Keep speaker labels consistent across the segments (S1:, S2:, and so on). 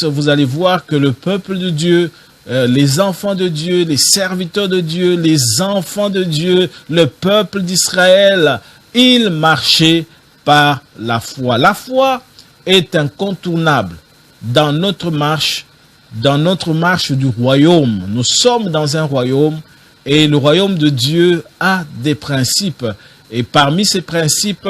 S1: 6, vous allez voir que le peuple de Dieu, les enfants de Dieu, les serviteurs de Dieu, les enfants de Dieu, le peuple d'Israël, ils marchaient par la foi. La foi est incontournable dans notre marche du royaume. Nous sommes dans un royaume et le royaume de Dieu a des principes. Et parmi ces principes,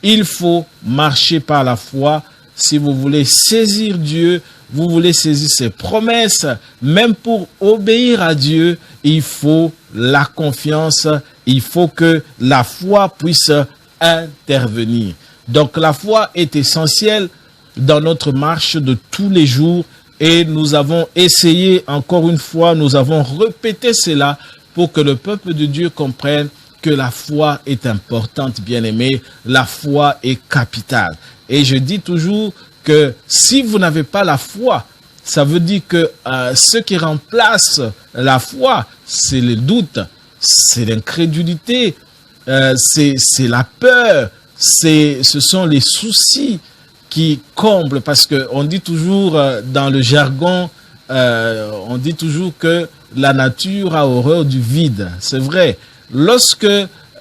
S1: il faut marcher par la foi. Si vous voulez saisir Dieu, vous voulez saisir ses promesses, même pour obéir à Dieu, il faut la confiance, il faut que la foi puisse intervenir. Donc la foi est essentielle dans notre marche de tous les jours et nous avons essayé, encore une fois, nous avons répété cela pour que le peuple de Dieu comprenne que la foi est importante, bien-aimés, la foi est capitale. Et je dis toujours que si vous n'avez pas la foi, ça veut dire que ce qui remplace la foi, c'est le doute, c'est l'incrédulité, c'est la peur, ce sont les soucis qui comblent. Parce qu'on dit toujours dans le jargon, on dit toujours que la nature a horreur du vide. C'est vrai. Lorsque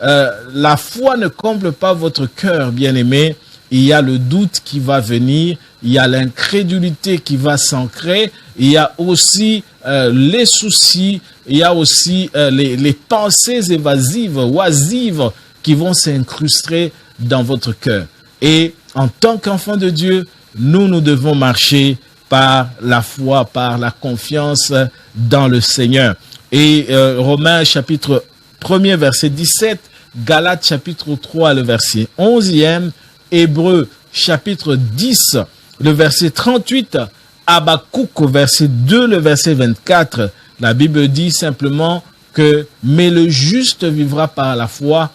S1: la foi ne comble pas votre cœur, bien-aimé, il y a le doute qui va venir, il y a l'incrédulité qui va s'ancrer, il y a aussi les soucis, il y a aussi les pensées évasives, oisives qui vont s'incruster dans votre cœur. Et en tant qu'enfants de Dieu, nous devons marcher par la foi, par la confiance dans le Seigneur. Et Romains chapitre 1er verset 17, Galates chapitre 3 le verset 11e, Hébreux chapitre 10 le verset 38, Habakkuk au verset 2 le verset 24, la Bible dit simplement que « Mais le juste vivra par la foi »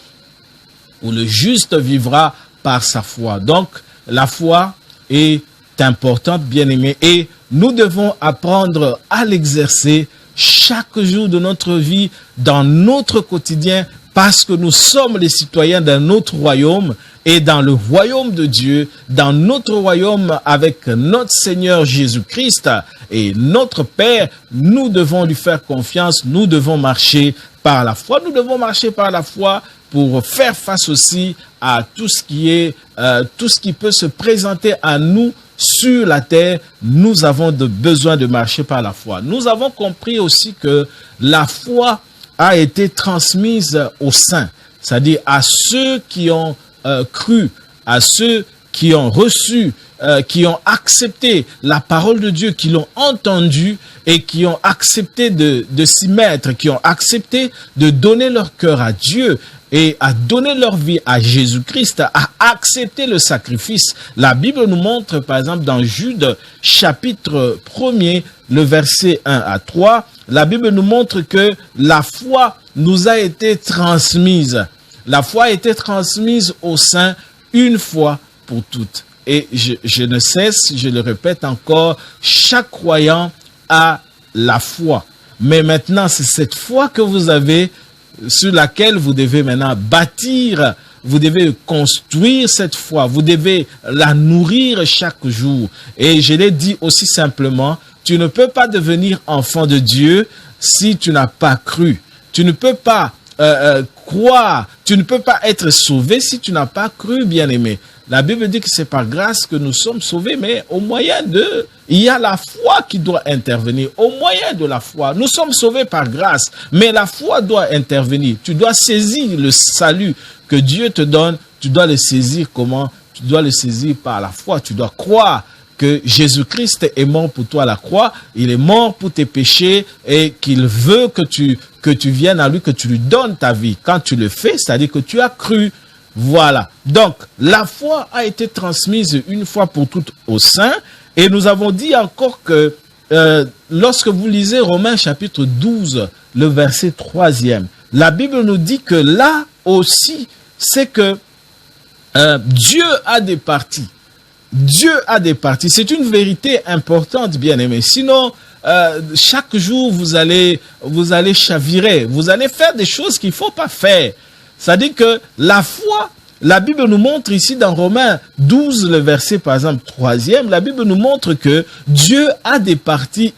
S1: ou « Le juste vivra par sa foi ». Donc, la foi est importante, bien-aimés, et nous devons apprendre à l'exercer chaque jour de notre vie, dans notre quotidien, parce que nous sommes les citoyens d'un autre royaume, et dans le royaume de Dieu, dans notre royaume avec notre Seigneur Jésus-Christ et notre Père, nous devons lui faire confiance, nous devons marcher par la foi. Nous devons marcher par la foi pour faire face aussi à tout ce qui peut se présenter à nous sur la terre. Nous avons besoin de marcher par la foi. Nous avons compris aussi que la foi a été transmise aux saints, c'est-à-dire à ceux qui ont cru, à ceux qui ont reçu, qui ont accepté la parole de Dieu, qui l'ont entendue et qui ont accepté de s'y mettre, qui ont accepté de donner leur cœur à Dieu et à donner leur vie à Jésus-Christ, à accepter le sacrifice. La Bible nous montre, par exemple, dans Jude, chapitre 1er, le verset 1 à 3, la Bible nous montre que la foi nous a été transmise. La foi a été transmise aux saints une fois pour toutes. Et je ne cesse, je le répète encore, chaque croyant a la foi. Mais maintenant, c'est cette foi que vous avez, sur laquelle vous devez maintenant bâtir, vous devez construire cette foi, vous devez la nourrir chaque jour. Et je l'ai dit aussi simplement, tu ne peux pas devenir enfant de Dieu si tu n'as pas cru. Tu ne peux pas croire, tu ne peux pas être sauvé si tu n'as pas cru, bien-aimé. La Bible dit que c'est par grâce que nous sommes sauvés, mais au moyen de... Il y a la foi qui doit intervenir. Au moyen de la foi, nous sommes sauvés par grâce, mais la foi doit intervenir. Tu dois saisir le salut que Dieu te donne. Tu dois le saisir comment? Tu dois le saisir par la foi. Tu dois croire que Jésus-Christ est mort pour toi à la croix. Il est mort pour tes péchés et qu'il veut que tu viennes à lui, que tu lui donnes ta vie. Quand tu le fais, c'est-à-dire que tu as cru. Voilà. Donc, la foi a été transmise une fois pour toutes aux saints. Et nous avons dit encore que lorsque vous lisez Romains chapitre 12, le verset 3e, la Bible nous dit que là aussi, c'est que Dieu a des parties. Dieu a des parties. C'est une vérité importante, bien-aimés. Sinon, chaque jour, vous allez chavirer. Vous allez faire des choses qu'il ne faut pas faire. C'est-à-dire que la foi la Bible nous montre ici dans Romains 12, le verset par exemple 3e, la Bible nous montre que Dieu a des parties